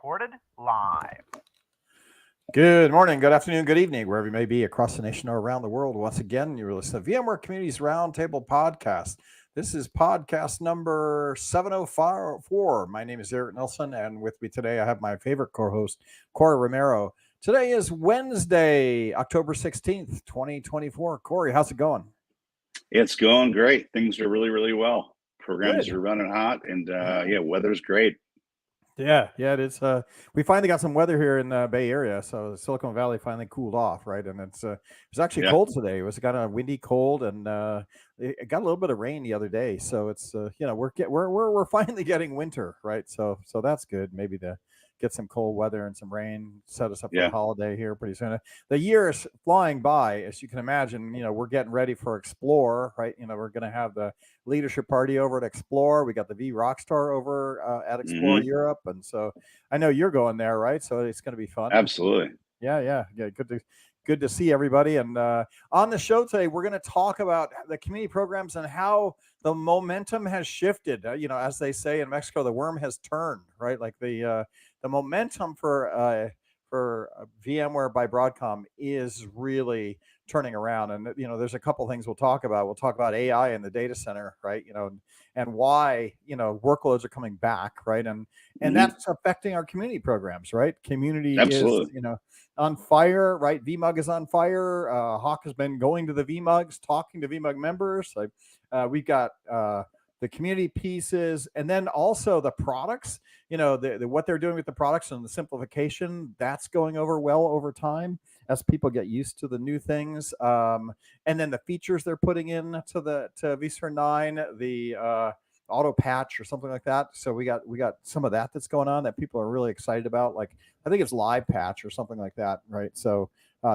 recorded live. Good morning, good afternoon, good evening, wherever you may be across the nation or around the world. Once again, you're listening to VMware Communities Roundtable Podcast. This is podcast number 704. My name is Eric Nelson, and with me today I have my favorite co-host, Corey Romero. Today is Wednesday, October 16th, 2024. Corey, how's it going? It's going great. Things are really well. Programs Good. are running hot, and weather's great. Yeah, it is. We finally got some weather here in the Bay Area, so Silicon Valley finally cooled off, right? And it was actually cold today. It was kind of windy, cold, and it got a little bit of rain the other day. So it's we're finally getting winter, right? So that's good. Maybe to get some cold weather and some rain, set us up for the holiday here pretty soon. The year is flying by, as you can imagine. We're getting ready for Explore, right? We're going to have the leadership party over at Explore. We got the V Rockstar over at Explore Europe, and so I know you're going there, right? So it's going to be fun. Absolutely. Yeah. Good to see everybody. And on the show today, we're going to talk about the community programs and how the momentum has shifted. As they say in Mexico, the worm has turned, right? Like the momentum for VMware by Broadcom is really turning around. And, there's a couple things we'll talk about. We'll talk about AI in the data center, right? And why, workloads are coming back, right? And that's affecting our community programs, right? Community Absolutely. is, on fire, right? VMUG is on fire. Hawk has been going to the VMUGs, talking to VMUG members. We've got the community pieces, and then also the products, what they're doing with the products and the simplification, that's going over well over time as people get used to the new things. And then the features they're putting in to vSphere 9, the auto patch or something like that. So we got some of that's going on that people are really excited about. Like, I think it's live patch or something like that, right? So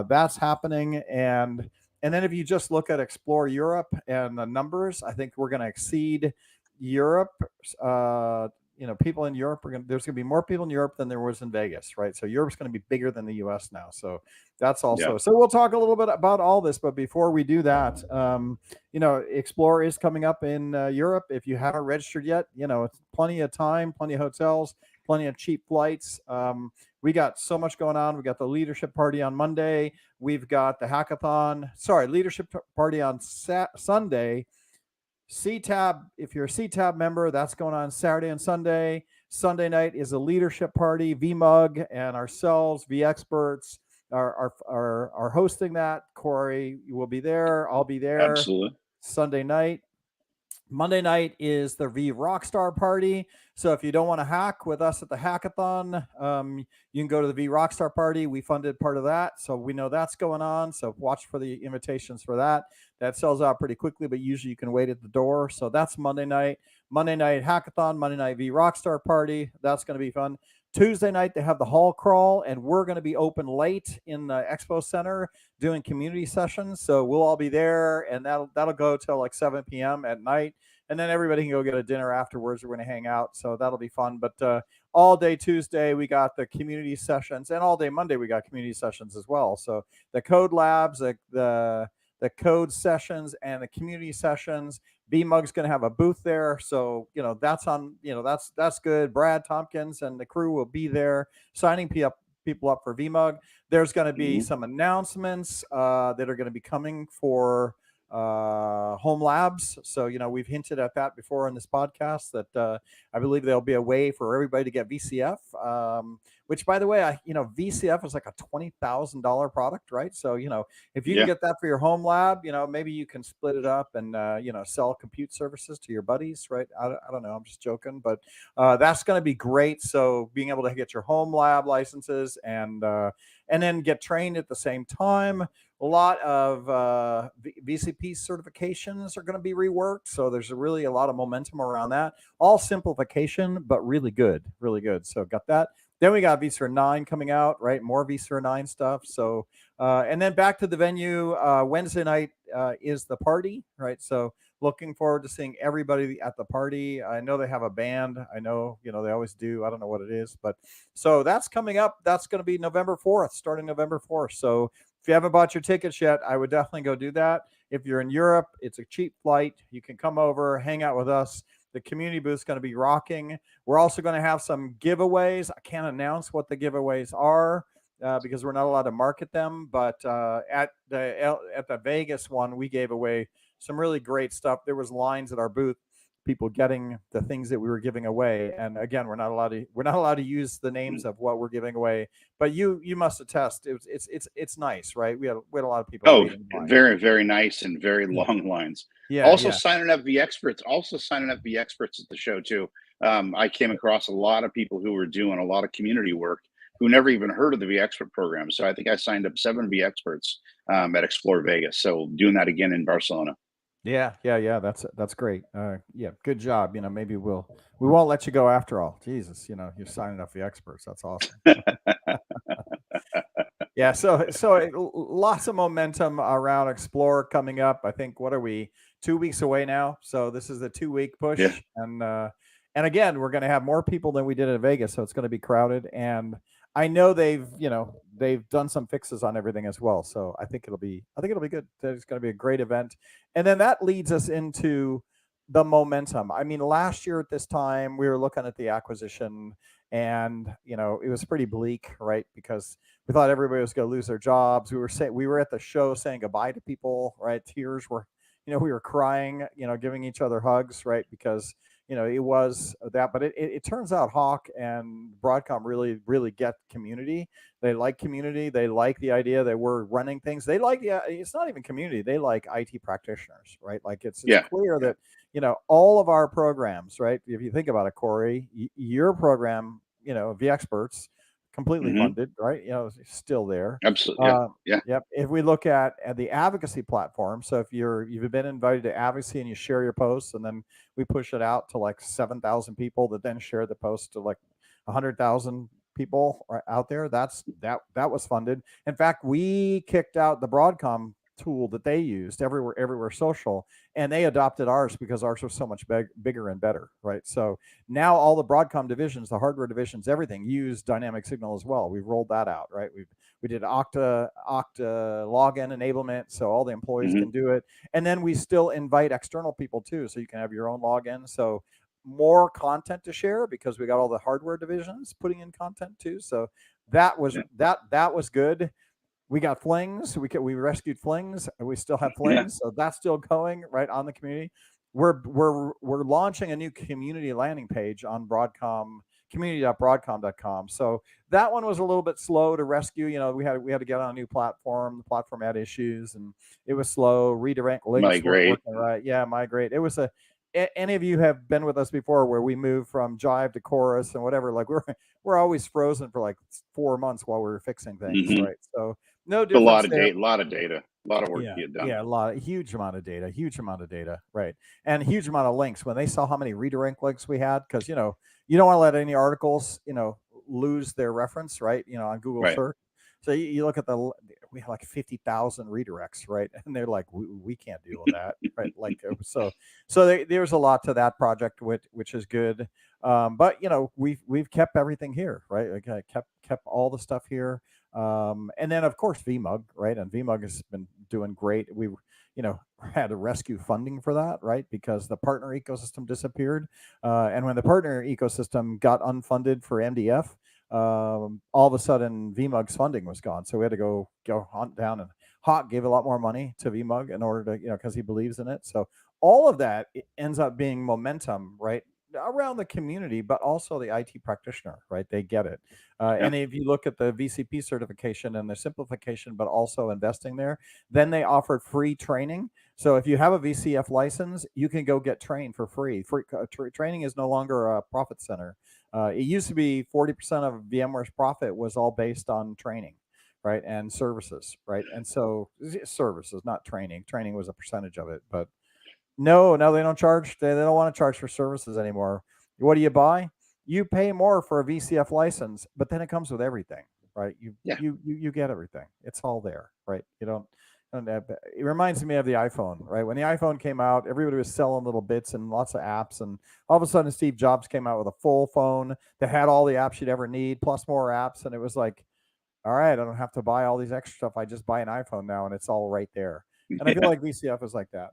that's happening. And then if you just look at Explore Europe and the numbers, I think we're going to exceed Europe. People in Europe there's going to be more people in Europe than there was in Vegas, right? So Europe's going to be bigger than the US now. So that's also, so we'll talk a little bit about all this, but before we do that, Explore is coming up in Europe. If you haven't registered yet, it's plenty of time, plenty of hotels, plenty of cheap flights. We got so much going on. We got the leadership party on Monday. We've got the leadership party on Sunday. CTAB, if you're a CTAB member, that's going on Saturday and Sunday. Sunday night is a leadership party. VMUG and ourselves, vExperts, are hosting that. Corey, you will be there. I'll be there. Absolutely. Sunday night. Monday night is the V Rockstar party. So if you don't want to hack with us at the hackathon, you can go to the V Rockstar party. We funded part of that, so we know that's going on. So watch for the invitations for that. That sells out pretty quickly, but usually you can wait at the door. So that's Monday night. Monday night hackathon, Monday night V Rockstar party. That's going to be fun. Tuesday night, they have the hall crawl, and we're going to be open late in the Expo Center doing community sessions. So we'll all be there, and that'll go till like 7 p.m. at night. And then everybody can go get a dinner afterwards. We're going to hang out. So that'll be fun. But all day Tuesday, we got the community sessions, and all day Monday, we got community sessions as well. So the code labs, the code sessions and the community sessions. VMUG's going to have a booth there. So, that's on, that's good. Brad Tompkins and the crew will be there signing people up for VMUG. There's going to be some announcements that are going to be coming for HomeLabs. So, we've hinted at that before in this podcast that I believe there'll be a way for everybody to get VCF, which, by the way, VCF is like a $20,000 product, right? So, if you can get that for your home lab, maybe you can split it up and, sell compute services to your buddies, right? I don't know. I'm just joking, but that's going to be great. So being able to get your home lab licenses and then get trained at the same time. A lot of VCP certifications are going to be reworked. So there's really a lot of momentum around that. All simplification, but really good, really good. So got that. Then we got vSphere 9 coming out, right? More vSphere 9 stuff. So, and then back to the venue. Wednesday night is the party, right? So looking forward to seeing everybody at the party. I know they have a band. I know, they always do. I don't know what it is, but so that's coming up. That's going to be November 4th, starting November 4th. So if you haven't bought your tickets yet, I would definitely go do that. If you're in Europe, it's a cheap flight. You can come over, hang out with us. The community booth is going to be rocking. We're also going to have some giveaways. I can't announce what the giveaways are because we're not allowed to market them. But at the Vegas one, we gave away some really great stuff. There was lines at our booth, people getting the things that we were giving away. And again, we're not allowed to use the names of what we're giving away. But you must attest, it's nice, right? We had a lot of people Oh, waiting in line. very, very nice and very long lines. Yeah, Also yeah. signing up the experts. Also signing up the experts at the show too. I came across a lot of people who were doing a lot of community work who never even heard of the V Expert program. So I think I signed up 7 V Experts at Explore Vegas. So doing that again in Barcelona. Yeah. That's great. Yeah, good job. Maybe we won't let you go after all. Jesus, you're signing up the experts. That's awesome. Yeah, so lots of momentum around Explore coming up. I think what are we 2 weeks away now? So this is the 2 week Yeah. push, and again we're going to have more people than we did in Vegas, so it's going to be crowded. And I know they've done some fixes on everything as well. So I think it'll be good. It's going to be a great event, and then that leads us into the momentum. I mean, last year at this time we were looking at the acquisition, and it was pretty bleak, right? Because we thought everybody was going to lose their jobs. We were at the show saying goodbye to people, right? Tears were, we were crying, giving each other hugs, right? Because it was that, but it turns out Hawk and Broadcom really really get community. They like community. They like the idea that we're running things. They like, yeah, it's not even community. They like IT practitioners, right? Like it's Yeah. clear that all of our programs, right? If you think about it, Corey, your program, vExperts, completely Hmm. funded, right? Still there. Absolutely. Yeah. Uh, Yeah. yep. If we look at the advocacy platform, so if you've been invited to advocacy and you share your posts, and then we push it out to like 7,000 people that then share the post to like 100,000 people out there. That was funded. In fact, we kicked out the Broadcom tool that they used, everywhere social, and they adopted ours because ours was so much bigger and better, right? So now all the Broadcom divisions, the hardware divisions, everything use dynamic signal as well. We've rolled that out, right? We did Okta login enablement, so all the employees Hmm. can do it, and then we still invite external people too, so you can have your own login. So more content to share because we got all the hardware divisions putting in content too. So Yeah. that was good. We got flings. We rescued flings. We still have Yeah. flings, so that's still going right on the community. We're launching a new community landing page on Broadcom, community.broadcom.com. So that one was a little bit slow to rescue. We had to get on a new platform. The platform had issues, and it was slow. Redirect links weren't Migrate. working right. Yeah, migrate. It was any of you have been with us before where we moved from Jive to Chorus and whatever, like we're always frozen for like 4 months while we were fixing things, Hmm. right? So no A lot difference of there. data. A lot of data. A lot of work Yeah, to get done. yeah, huge amount of data, right? And a huge amount of links. When they saw how many redirect links we had, because you don't want to let any articles, lose their reference, right? On Google Right. search. So you look at we have like 50,000 redirects, right? And they're like, we can't deal with that, right? Like there's a lot to that project, which is good. But we've kept everything here, right? Like I kept all the stuff here. And then of course VMUG, right? And VMUG has been doing great. We had to rescue funding for that, right? Because the partner ecosystem disappeared, and when the partner ecosystem got unfunded for MDF, all of a sudden VMUG's funding was gone. So we had to go hunt down, and Hawk gave a lot more money to VMUG in order to because he believes in it. So all of that ends up being momentum, right? Around the community, but also the IT practitioner, right? They get it. Yeah. And if you look at the VCP certification and the simplification, but also investing there, then they offered free training. So if you have a VCF license, you can go get trained for free. Training is no longer a profit center. It used to be 40% of VMware's profit was all based on training, right? And services, right? And so services, not training. Training was a percentage of it, but no, they don't charge. They don't want to charge for services anymore. What do you buy? You pay more for a VCF license, but then it comes with everything, right? You Yeah. you you, you get everything. It's all there, right? You don't have, it reminds me of the iPhone, right? When the iPhone came out, everybody was selling little bits and lots of apps, and all of a sudden Steve Jobs came out with a full phone that had all the apps you'd ever need, plus more apps, and it was like, all right, I don't have to buy all these extra stuff. I just buy an iPhone now, and it's all right there. And I feel Yeah. like VCF is like that.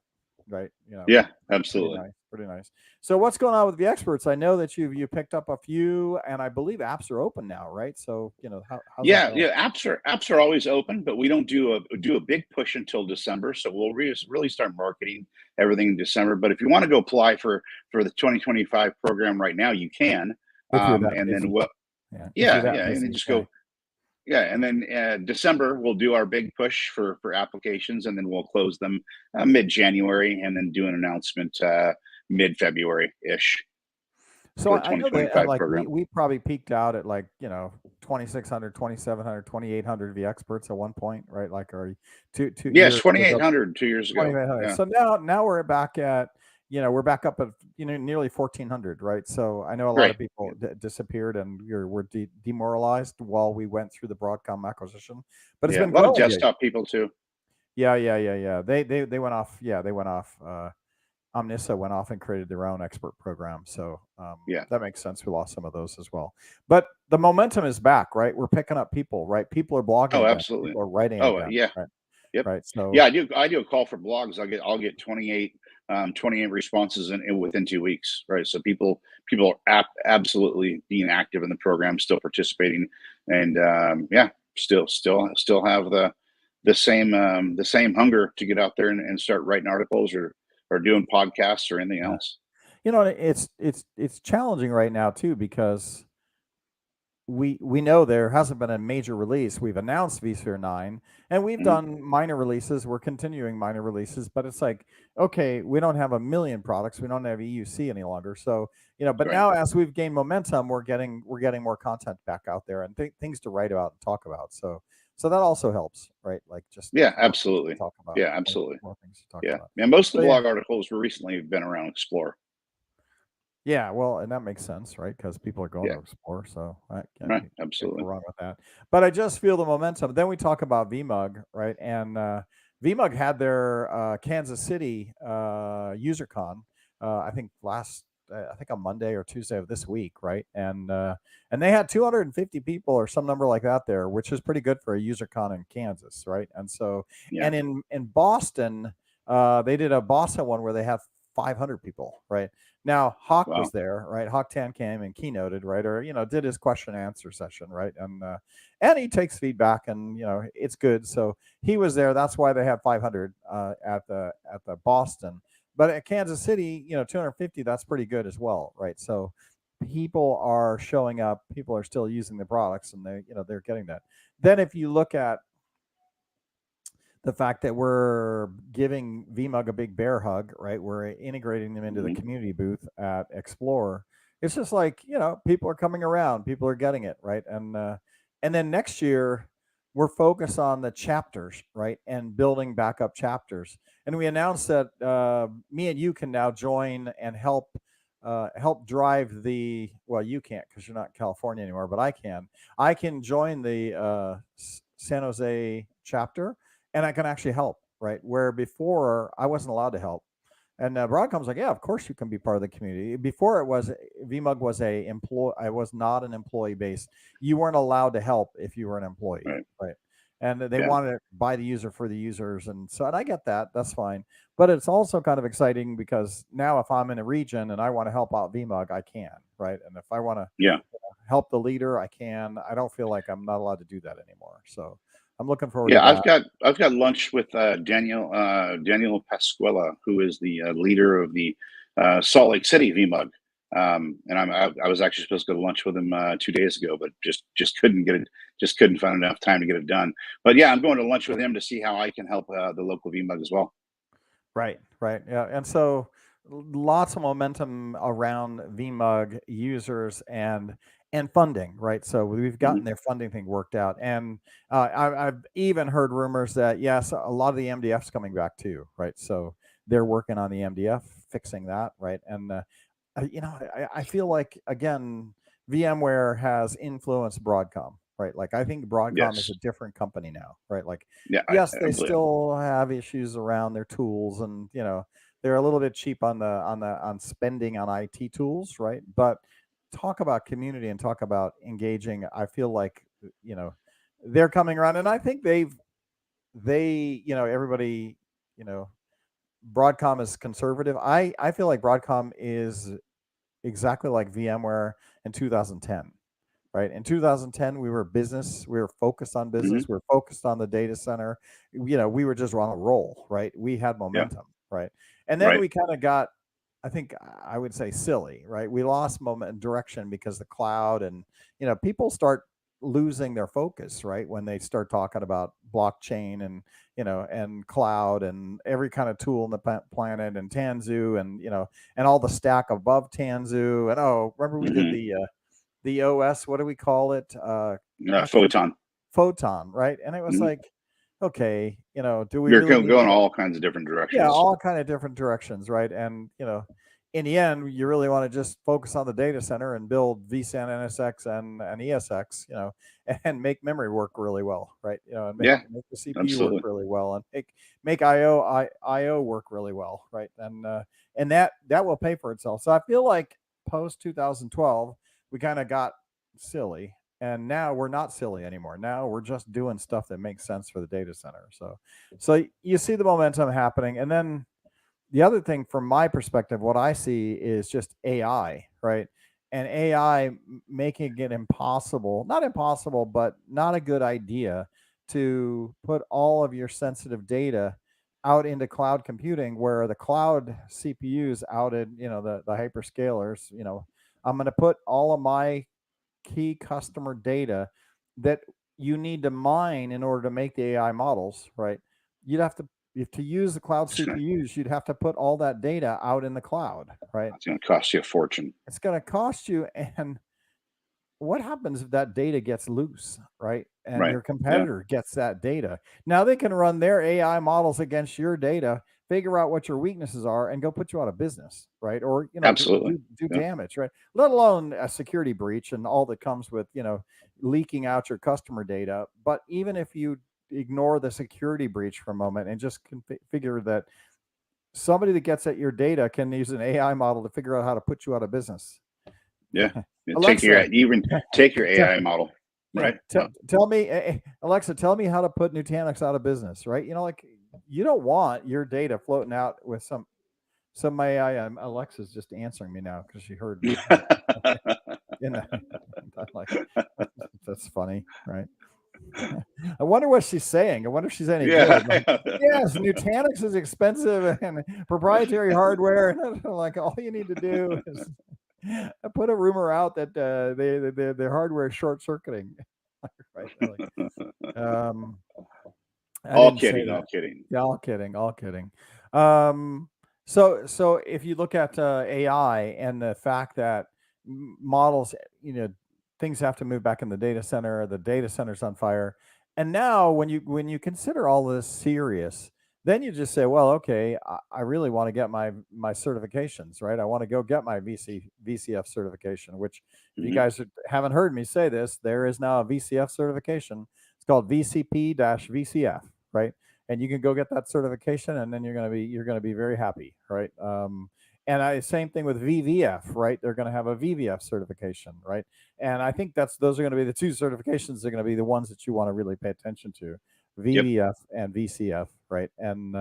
right? Yeah, Pretty absolutely. nice, pretty nice. So what's going on with the experts? I know that you picked up a few, and I believe apps are open now, right? So how's that Yeah, going? yeah. Apps are always open, but we don't do a big push until December. So we'll really start marketing everything in December. But if you want to go apply for the 2025 program right now, you can. If you're that And then busy, what? yeah. If you're Yeah, that yeah, and then busy, just yeah. go. Yeah, and then December we'll do our big push for applications, and then we'll close them mid January, and then do an announcement mid February ish So for the I know that2025 like we program. we probably peaked out at like 2,600, 2,700, 2,800 V experts at one point, right? Like our two Yes, years twenty eight ago. hundred 2 years ago. 2,800. Yeah, So now we're back at, we're back up at nearly 1,400, right? So I know a lot great. of people disappeared and were demoralized while we went through the Broadcom acquisition, but it's Yeah, been a lot of growing. Yeah, desktop people too. yeah, yeah, yeah, yeah. They went off. Yeah, they went off. Omnissa went off and created their own expert program. So Yeah. that makes sense. We lost some of those as well. But the momentum is back, right? We're picking up people, right? People are blogging Oh, again. absolutely. People are writing Oh, again, yeah. right? Yep. Right. Yeah, So I do a call for blogs. I'll get 28 responses in within 2 weeks. Right. So people are absolutely being active in the program, still participating, and yeah, still have the same hunger to get out there and start writing articles or doing podcasts or anything yeah, else. it's challenging right now too because we know there hasn't been a major release. We've announced vSphere 9 and we've Mhm. done minor releases. We're continuing minor releases, but it's like, okay, we don't have a million products. We don't have EUC any longer. So, but Right. now as we've gained momentum, we're getting more content back out there and things to write about and talk about. So that also helps, right? Like just Yeah, more things to absolutely. talk about, Yeah, more, absolutely. more things to talk Yeah. about. And most of So the yeah. blog articles were recently have been around Explore. Yeah, well, and that makes sense, right? Because people are going Yeah. to explore, so I Right. can't go Absolutely. wrong with that. But I just feel the momentum. Then we talk about VMUG, right? And VMUG had their Kansas City UserCon, I think I think on Monday or Tuesday of this week, right? And they had 250 people or some number like that there, which is pretty good for a UserCon in Kansas, right? And so, Yeah. and in Boston, they did a Boston one where they have 500 people, right? Now Hawk was Wow. there, right? Hawk Tan came and keynoted, right, or did his question and answer session, right? And he takes feedback, and it's good. So he was there. That's why they had 500 at the Boston, but at Kansas City, 250. That's pretty good as well, right? So people are showing up. People are still using the products, and they're getting that. Then if you look at the fact that we're giving VMUG a big bear hug, right? We're integrating them into the Hmm. community booth at Explore. It's just like, people are coming around, people are getting it, right? And then next year we're focused on the chapters, right? And building backup chapters. And we announced that me and you can now join and help drive the, well, you can't because you're not in California anymore, but I can join the San Jose chapter, and I can actually help, right? Where before I wasn't allowed to help. And Broadcom's like, yeah, of course you can be part of the community. Before it was VMUG was a employee. I was not an employee based. You weren't allowed to help if you were an employee, Right. right? And they Yeah. wanted to buy the user for the users, and I get that. That's fine. But it's also kind of exciting because now if I'm in a region and I want to help out VMUG, I can, right? And if I want to Yeah. help the leader, I can. I don't feel like I'm not allowed to do that anymore. So I'm looking forward to Yeah. I've that. got I've got lunch with Daniel Pasquella, who is the leader of the Salt Lake City VMUG. And I was actually supposed to go to lunch with him 2 days ago, but just couldn't get it. Just couldn't find enough time to get it done. But yeah, I'm going to lunch with him to see how I can help the local VMUG as well. Right, right. Yeah. And so lots of momentum around VMUG users and funding, right? So we've Hmm. gotten their funding thing worked out. And I've even heard rumors that, yes, a lot of the MDF's coming back too, right? So they're working on the MDF, fixing that, right? And I feel like again, VMware has influenced Broadcom, right? Like I think Broadcom is Yes. a different company now, right? Like Yeah. yes, I they believe. still have issues around their tools, and they're a little bit cheap on spending on IT tools, right? But talk about community and talk about engaging. I feel like you know they're coming around, and I think everybody you know Broadcom is conservative. I feel like Broadcom is exactly like VMware in 2010. Right. In 2010, we were business. We were focused on Hmm. business. We were focused on the data center. We were just on a roll. Right. We had Yeah. momentum. Right. And then Right. we kind of got, I think I would say silly. Right. We lost moment and direction because the cloud and, people start losing their focus. Right. When they start talking about blockchain and, and cloud and every kind of tool in the planet and Tanzu and, and all the stack above Tanzu. And remember we did Hmm. the OS, what do we call it? I can't Photon. Photon, right? And it was Hmm. like, okay, do we You're really need to going go? all kinds of different Yeah, directions. all kind of different directions, right? And in the end, you really want to just focus on the data center and build vSAN, NSX, and ESX, and make memory work really well, right? And make Yeah, make the CPU work absolutely. really well, and make IO work really well, right? And that will pay for itself. So I feel like post 2012, we kind of got silly, and now we're not silly anymore. Now we're just doing stuff that makes sense for the data center. So you see the momentum happening, and then the other thing from my perspective, what I see is just AI, right? And AI making it impossible, not impossible, but not a good idea to put all of your sensitive data out into cloud computing where the cloud CPUs out in, the hyperscalers, I'm going to put all of my key customer data that you need to mine in order to make the AI models, right? You'd have to, if to use the cloud It's gonna, CPUs, you'd have to put all that data out in the cloud, right? it's gonna cost you a fortune. It's going to cost you. And what happens if that data gets loose, right? And Right. your Yeah. competitor gets that data. Now they can run their AI models against your data, figure out what your weaknesses are, and go put you out of business, right? Or Absolutely. do Yeah. damage, right? Let alone a security breach and all that comes with leaking out your customer data. But even if you ignore the security breach for a moment and just figure that somebody that gets at your data can use an AI model to figure out how to put you out of business. Yeah. Yeah. Alexa, Take your AI model. yeah, Right. Yeah. tell me, Alexa, tell me how to put Nutanix out of business, right? Like you don't want your data floating out with some AI. Alexa's just answering me now because she heard me. You know, I'm like that's funny, right? I wonder what she's saying. I wonder if she's any good. Like, Yeah. yes, Nutanix is expensive and proprietary hardware, and like all you need to do is put a rumor out that their hardware is short circuiting. Right? Um, I All didn't say kidding. that. All kidding. Yeah, all kidding, all kidding. Um, so if you look at AI and the fact that models, things have to move back in the data center's on fire, and now when you consider all this serious, then you just say, well, okay, I really want to get my certifications, right? I want to go get my VCF certification. Which, if you Hmm. guys haven't heard me say this, there is now a VCF certification. It's called VCP-VCF, right? And you can go get that certification, and then you're gonna be very happy, right? And same thing with VVF, right? They're going to have a VVF certification, right? And I think those are going to be the two certifications. They're going to be the ones that you want to really pay attention to, Yep. VVF and VCF, right? And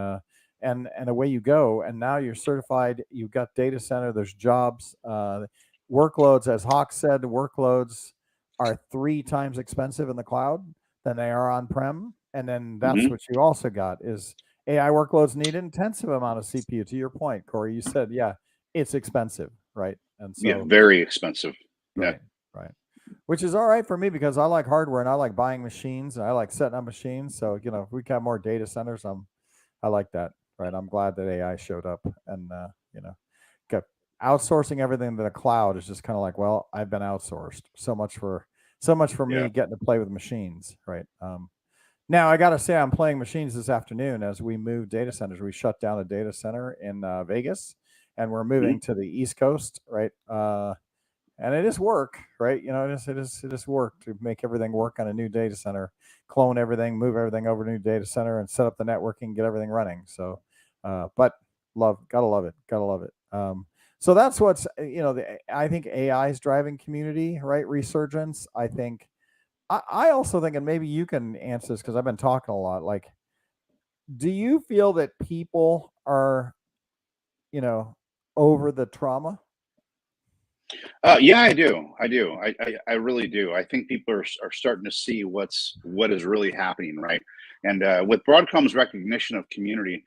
away you go. And now you're certified. You've got data center. There's jobs, workloads. As Hawk said, workloads are 3 times expensive in the cloud than they are on prem. And then that's Hmm. what you also got is AI workloads need an intensive amount of CPU. To your point, Corey, you said, yeah, it's expensive, right? And Yeah. so, Very expensive. Yeah. right, right. Which is all right for me because I like hardware and I like buying machines and I like setting up machines. So, if we have more data centers, I like that, right? I'm glad that AI showed up and, kept outsourcing everything to the cloud is just kind of like, well, I've been outsourced. So much for Yeah. me getting to play with machines, right? Now I got to say, I'm playing machines this afternoon as we move data centers. We shut down a data center in Vegas, and we're Hmm. moving to the East Coast, right? And it is work, right? It is work to make everything work on a new data center, clone everything, move everything over to a new data center, and set up the networking, get everything running. So, but gotta love it, gotta love it. So that's what's I think AI is driving community, right? Resurgence. I think I also think, and maybe you can answer this because I've been talking a lot. Like, do you feel that people are over the trauma? Yeah, I do. I do. I really do. I think people are starting to see what is really happening, right? And with Broadcom's recognition of community,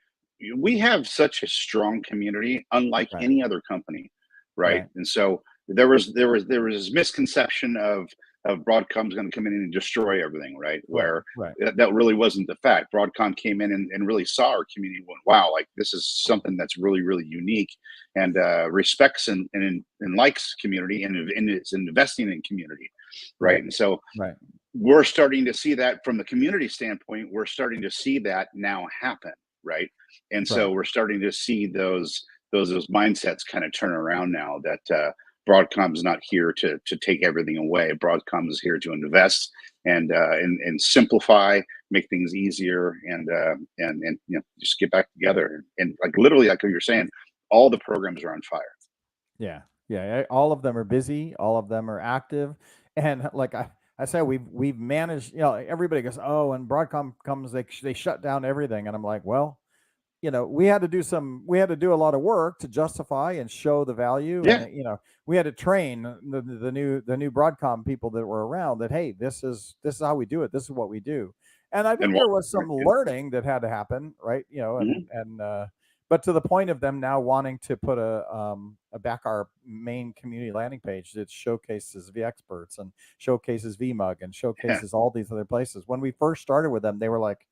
we have such a strong community, unlike Right. any other company, right? Right. And so there was this misconception of Broadcom's going to come in and destroy everything, right? Right. Where Right. that really wasn't the fact. Broadcom came in and really saw our community and went, wow, like this is something that's really, really unique, and respects and likes community, and is investing in community, right? Right. And so Right. we're starting to see that from the community standpoint. We're starting to see that now happen, right? And Right. so we're starting to see those mindsets kind of turn around now, that Broadcom's not here to take everything away. Broadcom is here to invest and simplify, make things easier, and just get back together. And like literally, like you're saying, all the programs are on fire. Yeah. Yeah. All of them are busy. All of them are active. And like I said, we've managed, everybody goes, oh, and Broadcom comes, they shut down everything. And I'm like, well, we had to do a lot of work to justify and show the value. And, Yeah, we had to train the new Broadcom people that were around that, hey, this is how we do it. This is what we do. And I and think there was some yeah. learning that had to happen, right? Mhm. But to the point of them now wanting to put a back our main community landing page that showcases vExperts and showcases VMUG and Yeah, showcases all these other places. When we first started with them, they were like,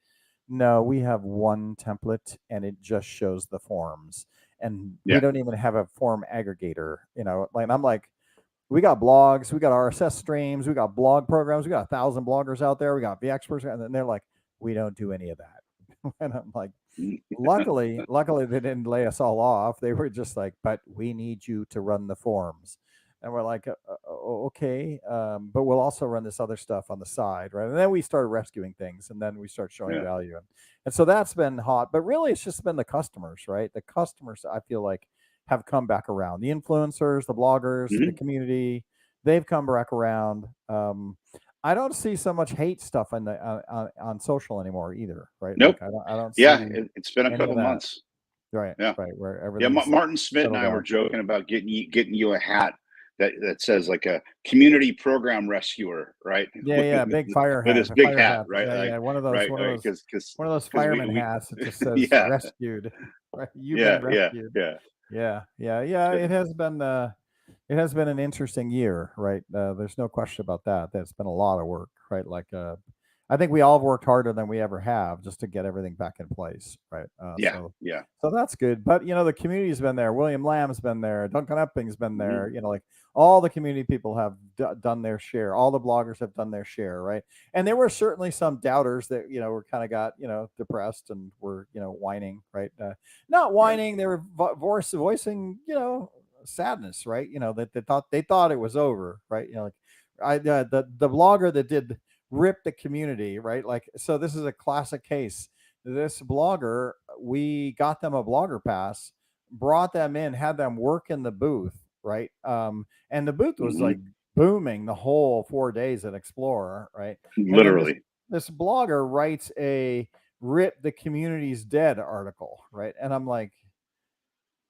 no, we have one template and it just shows the forms. And we yeah, don't even have a form aggregator, like I'm like, we got blogs, we got RSS streams, we got blog programs, we got 1,000 bloggers out there, we got vExperts, and then they're like, we don't do any of that. And I'm like, mm, luckily they didn't lay us all off. They were just like, but we need you to run the forms. And we're like, okay, but we'll also run this other stuff on the side, right? And then we started rescuing things, and then we start showing yeah. value, and so that's been hot. But really, it's just been the customers, right? The customers, I feel like, have come back around. The influencers, the bloggers, the Mhm. community, they've come back around. I don't see so much hate stuff on social anymore either, right? Nope. Like I don't Yeah, see it's been a any of couple that. months. Right, Yeah, right, where yeah. everything's Martin Smith and settled I were down. joking about getting you a hat that says like a community program rescuer, right? Yeah, yeah, big fire With hat, this a big fire hat, hat. right? Yeah, Like yeah, one of those, right, one of right, those, one of those because fireman we hats that just says yeah, rescued. Right, you've been yeah, yeah, rescued. yeah. Yeah, yeah, yeah. Good. It has been an interesting year, right? There's no question about that. That's been a lot of work, right? Like, I think we all have worked harder than we ever have just to get everything back in place, right? Yeah, yeah. So that's good. But the community's been there. William Lamb's been there. Duncan Epping's been Hmm. there. Like all the community people have done their share. All the bloggers have done their share, right? And there were certainly some doubters that were kind of got depressed and were whining, right? Not Right. whining. They were voicing sadness, right? That they thought it was over, right? Like the blogger that did rip the community, right? Like, so this is a classic case. This blogger, we got them a blogger pass, brought them in, had them work in the booth, right? And the booth was like Hmm. booming the whole 4 days at Explorer, right? And then this Literally. this blogger writes a "rip the community's dead" article, right? And I'm like,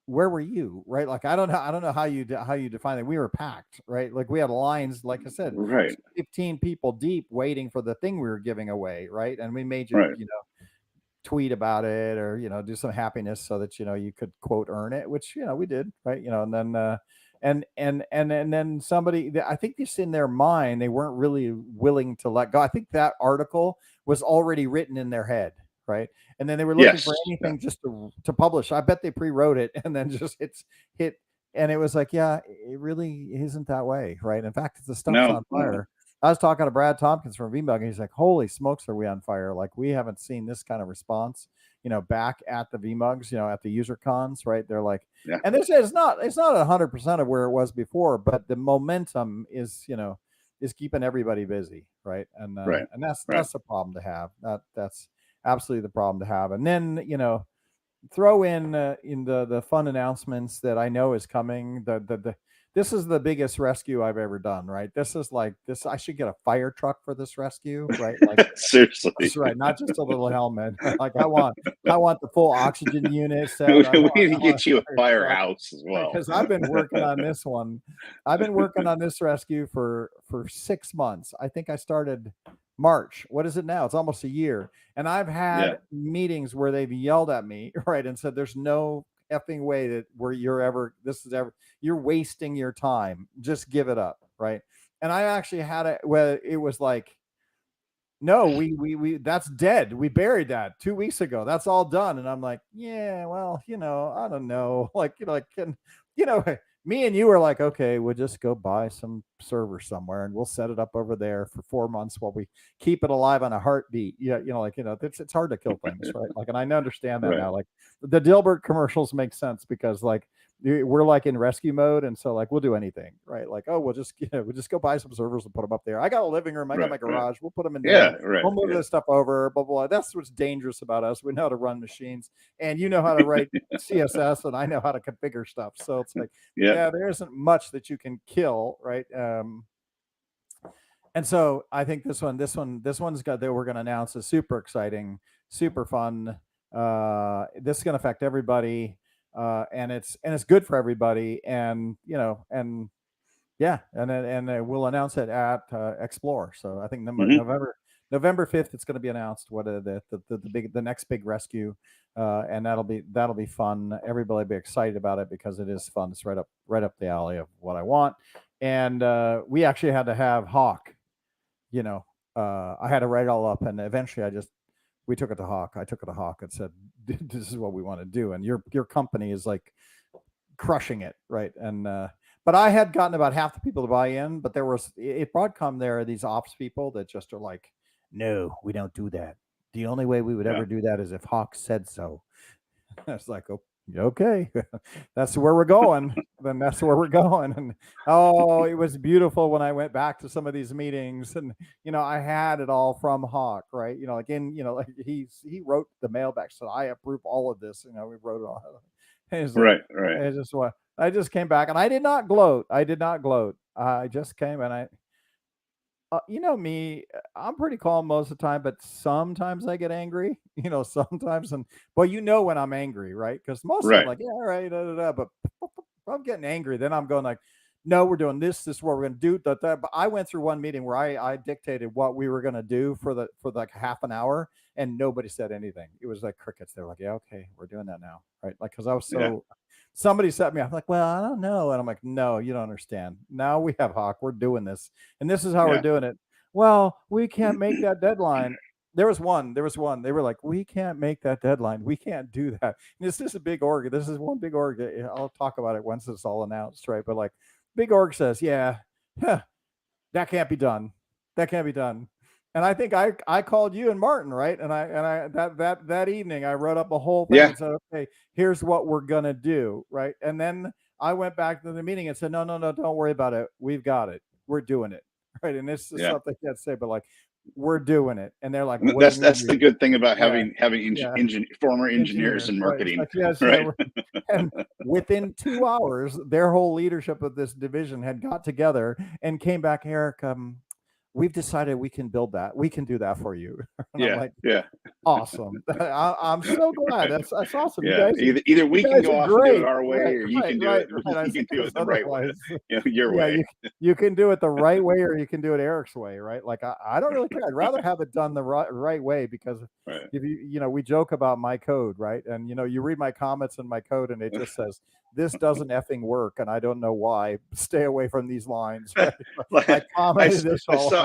where were you, right? Like, I don't know how you define it. We were packed, right? Like, we had lines, like I said, Right. 15 people deep waiting for the thing we were giving away, right? And we made you Right. tweet about it, or do some happiness so that you could quote earn it, which we did, right? And then and then somebody, I think just in their mind they weren't really willing to let go. I think that article was already written in their head, right? And then they were looking for Yes. Yeah. anything just to publish. I bet they pre-wrote it and then just hit, and it was like, yeah, it really isn't that way, right? In fact, the stuff's No. on No. fire. I was talking to Brad Tompkins from VMUG, and he's like, "Holy smokes, are we on fire? Like, we haven't seen this kind of response, back at the VMUGs, at the user cons, right? They're like, Yeah. and this is it's not 100% of where it was before, but the momentum is keeping everybody busy, right? Right. And that's Right. the problem to have. That's absolutely the problem to have. And then throw in the fun announcements that I know is coming. The this is the biggest rescue I've ever done, right? This is like this. I should get a fire truck for this rescue, right? Like Seriously. that's right, not just a little helmet. Like I want the full oxygen unit We set. need to get you a firehouse as well. Because I've been working on this one. I've been working on this rescue for 6 months. I think I started March. What is it now? It's almost a year. And I've had meetings where they've yelled at me, right, and said, "There's no effing way that you're wasting your time. Just give it up," right? And I actually had it where it was like, no, we that's dead. We buried that 2 weeks ago. That's all done. And I'm like, yeah, well, I don't know. Like, you know, me and you are like, okay, we'll just go buy some server somewhere and we'll set it up over there for 4 months while we keep it alive on a heartbeat. Yeah, it's hard to kill things, right? Like, and I understand that now. Like the Dilbert commercials make sense because like we're like in rescue mode, and so like we'll do anything, right? Like, oh, we'll just go buy some servers and put them up there. I got a living room, I got my garage, we'll put them in there. We'll move this stuff over, blah, blah, blah. That's what's dangerous about us. We know how to run machines, and you know how to write CSS, and I know how to configure stuff. So it's like, yeah, there isn't much that you can kill, right? And so I think this one's got that we're going to announce is super exciting, super fun. This is going to affect everybody, and it's good for everybody, and and we'll announce it at Explore. So I think November 5th it's going to be announced what the next big rescue, and that'll be fun. Everybody will be excited about it because it is fun. It's right up the alley of what I want, and we actually had to have Hawk. I had to write it all up, and eventually we took it to Hawk. I took it to Hawk and said, "This is what we want to do," and your company is like crushing it, right? And but I had gotten about half the people to buy in, but there was at Broadcom there are these ops people that just are like, "No, we don't do that. The only way we would ever do that is if Hawk said so." It's like, oh, okay, that's where we're going. Then that's where we're going. And oh, it was beautiful when I went back to some of these meetings, and I had it all from Hawk, right? Like he wrote the mail back, so I approve all of this. We wrote it all. It's like, right. It's just what I just came back, and I did not gloat. I just came, and me, I'm pretty calm most of the time, but sometimes I get angry, sometimes. And well, when I'm angry, right? Because most of them like, yeah, all right, but I'm getting angry. Then I'm going like, no, we're doing this. This is what we're going to do. But I went through one meeting where I dictated what we were going to do for like half an hour, and nobody said anything. It was like crickets. They were like, yeah, okay, we're doing that now, right? Like, because I was so. Somebody set me up. I'm like, well, I don't know. And I'm like, no, you don't understand. Now we have Hawk. We're doing this. And this is how we're doing it. Well, we can't make that deadline. There was one. They were like, we can't make that deadline. We can't do that. And this is a big org. This is one big org. I'll talk about it once it's all announced, right? But like, big org says, yeah, that can't be done. That can't be done. And I think I called you and Martin, right? And I that evening I wrote up a whole thing and said, okay, here's what we're gonna do, right? And then I went back to the meeting and said, no, don't worry about it. We've got it. We're doing it, right? And this is something I can't say, but like we're doing it. And they're like, that's the good thing about having former engineers in marketing, right? Yes, right? And within 2 hours, their whole leadership of this division had got together and came back, Eric. We've decided we can build that. We can do that for you. I'm like, awesome. I'm so glad. That's awesome. Yeah. You guys, either we can go off and do it our way, right, or you can do it. You can do it the right way. Your way. You can do it the right way, or you can do it Eric's way, right? Like I don't really care. I'd rather have it done the right way because if we joke about my code, right? And you read my comments in my code, and it just says this doesn't effing work, and I don't know why. Stay away from these lines. Right? I saw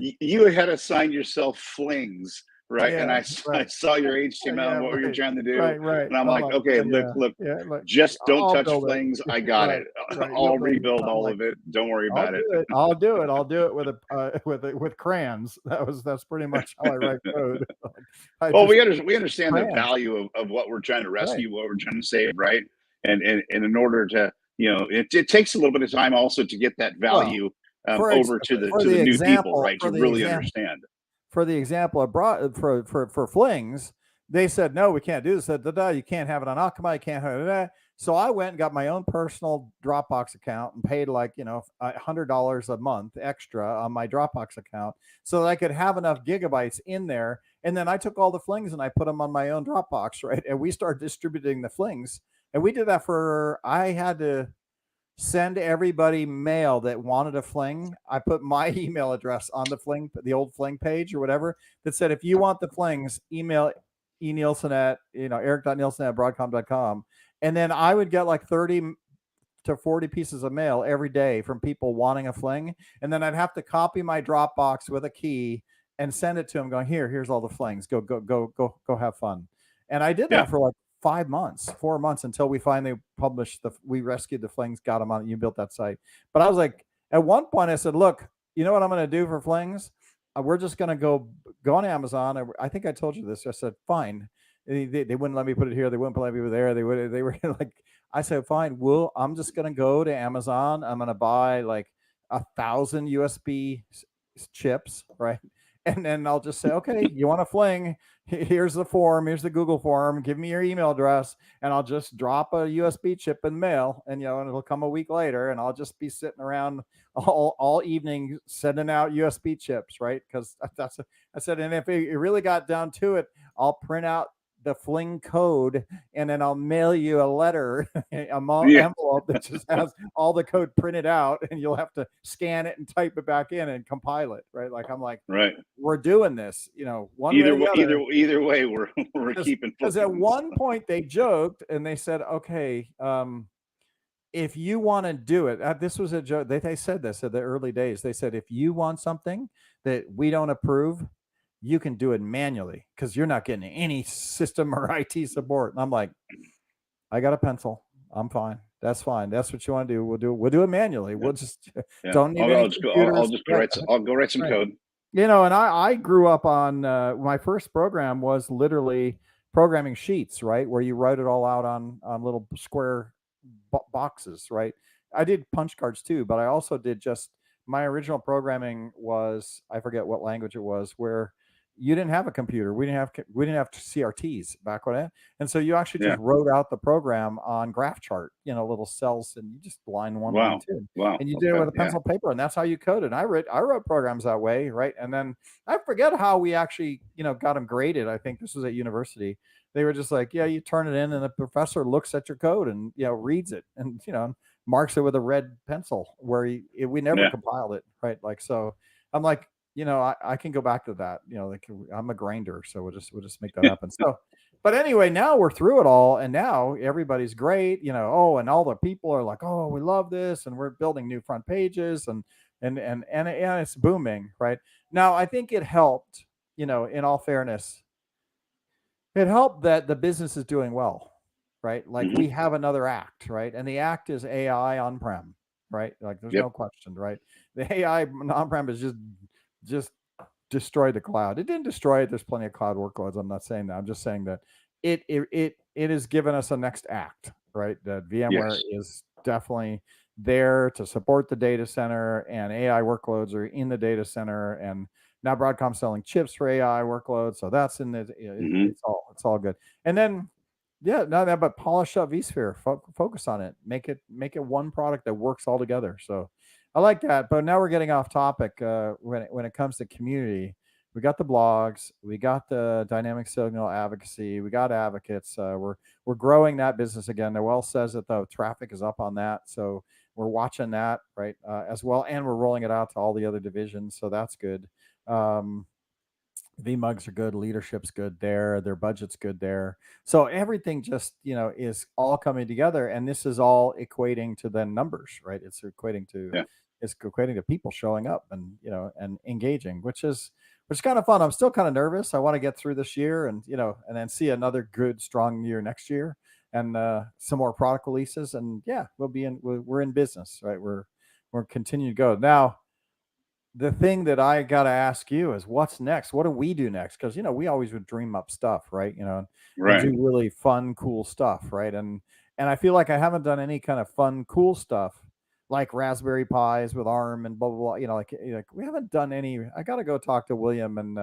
you had assigned yourself flings, right? And I saw your HTML and what you were trying to do. Right. And I'm like, okay, look, just don't touch flings. I got it. I'll rebuild all of it. Don't worry about it. I'll do it with crayons. That's pretty much how I write code. We understand the value of what we're trying to rescue, what we're trying to save, right? And in order to, it takes a little bit of time also to get that value over to the new people, right? To really understand. For the example I brought for Flings, they said, no, we can't do this. Said, you can't have it on Akamai. You can't have it. So I went and got my own personal Dropbox account and paid like, $100 a month extra on my Dropbox account so that I could have enough gigabytes in there. And then I took all the flings and I put them on my own Dropbox, right? And we started distributing the flings. And we did that I had to send everybody mail that wanted a fling. I put my email address on the old fling page or whatever that said, if you want the flings, email Nielsen at, eric.nielsen at broadcom.com. And then I would get like 30 to 40 pieces of mail every day from people wanting a fling. And then I'd have to copy my Dropbox with a key and send it to them going, here's all the flings. Go have fun. And I did that for like 4 months until we finally we rescued the flings, got them on, you built that site. But I was like, at one point I said, look, you know what I'm going to do for flings? We're just going to go on Amazon. I think I told you this. I said, fine. They wouldn't let me put it here. They wouldn't let me put it there. They were like, I said, fine. I'm just going to go to Amazon. I'm going to buy like 1,000 USB chips, right? And then I'll just say, okay, you want a fling? Here's the form. Here's the Google form. Give me your email address, and I'll just drop a USB chip in mail, and and it'll come a week later, and I'll just be sitting around all evening sending out USB chips, right? Because I said, and if it really got down to it, I'll print out the fling code and then I'll mail you a letter, envelope that just has all the code printed out, and you'll have to scan it and type it back in and compile it, right? Like I'm like, right, we're doing this, one either way, either way, we're keeping. Because at one point they joked and they said, okay, if you want to do it, this was a joke. They said this at the early days. They said, if you want something that we don't approve, you can do it manually because you're not getting any system or IT support. And I'm like, I got a pencil. I'm fine. That's fine. That's what you want to do. We'll do it manually. We'll just don't need any computers. I'll go write some code. And I grew up on my first program was literally programming sheets, right? Where you write it all out on little square boxes, right? I did punch cards too, but I also did my original programming was, I forget what language it was, where you didn't have a computer. We didn't have CRTs back when, and so you actually just wrote out the program on graph chart, little cells, and you just line one, line two, and you did it with a pencil paper, and that's how you coded. I wrote programs that way, right? And then I forget how we actually, got them graded. I think this was at university. They were just like, you turn it in, and the professor looks at your code and reads it, and marks it with a red pencil. Where we never compiled it, right? Like, so I'm like, I can go back to that. Like I'm a grinder, so we'll just make that happen. So, but anyway, now we're through it all, and now everybody's great. And all the people are like, oh, we love this, and we're building new front pages, and it's booming, right? Now, I think it helped. In all fairness, it helped that the business is doing well, right? Like we have another act, right? And the act is AI on-prem, right? Like there's no question, right? The AI on-prem is just destroy the cloud. It didn't destroy it. There's plenty of cloud workloads. I'm not saying that. I'm just saying that it has given us a next act, right? That VMware is definitely there to support the data center, and AI workloads are in the data center, and now Broadcom's selling chips for AI workloads, so that's in the it's all good. And then but polish up vSphere, focus on it, make it one product that works all together. So I like that. But now we're getting off topic. When it comes to community, we got the blogs, we got the dynamic signal advocacy, we got advocates. We're growing that business again. Noel says that the traffic is up on that, so we're watching that, right, as well, and we're rolling it out to all the other divisions, so that's good. VMUGs are good, leadership's good there, their budget's good there. So everything just, is all coming together, and this is all equating to then numbers, right? It's equating to people showing up and, and engaging, which is kind of fun. I'm still kind of nervous. I want to get through this year and, and then see another good, strong year next year, and some more product releases, and we're in business, right? We're continuing to go. Now, the thing that I got to ask you is, what's next? What do we do next? Because, we always would dream up stuff, right? And do really fun, cool stuff, right? And I feel like I haven't done any kind of fun, cool stuff like Raspberry Pis with ARM and blah, blah, blah. Like we haven't done any. I got to go talk to William and